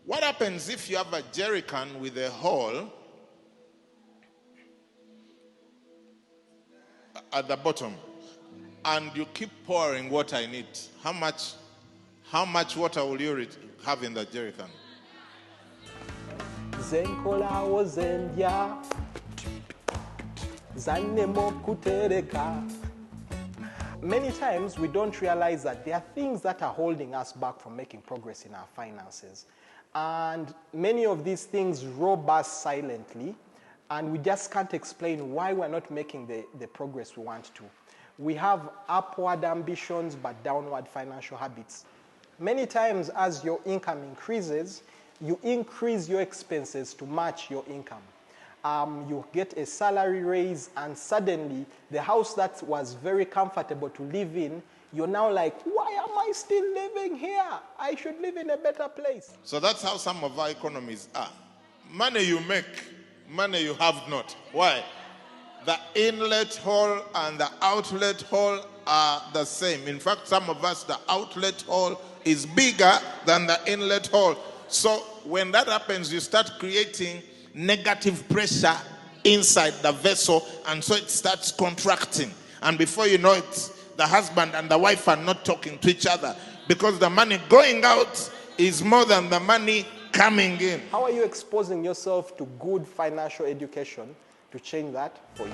What happens if you have a jerry can with a hole at the bottom and you keep pouring water in it? How much water will you have in the jerry can? Zenkolawo zendya zanemo kutereka. Many times we don't realize that there are things that are holding us back from making progress in our finances. And many of these things rob us silently, and we just can't explain why we're not making the progress we want to. We have upward ambitions but downward financial habits. Many times as your income increases, you increase your expenses to match your income. You get a salary raise, and suddenly the house that was very comfortable to live in, you're now like, why am I still living here? I should live in a better place. So that's how some of our economies are. Money you make, money you have not. Why? The inlet hole and the outlet hole are the same. In fact, some of us, the outlet hole is bigger than the inlet hole. So when that happens, you start creating negative pressure inside the vessel, and so it starts contracting. And before you know it, the husband and the wife are not talking to each other because the money going out is more than the money coming in. How are you exposing yourself to good financial education to change that for you?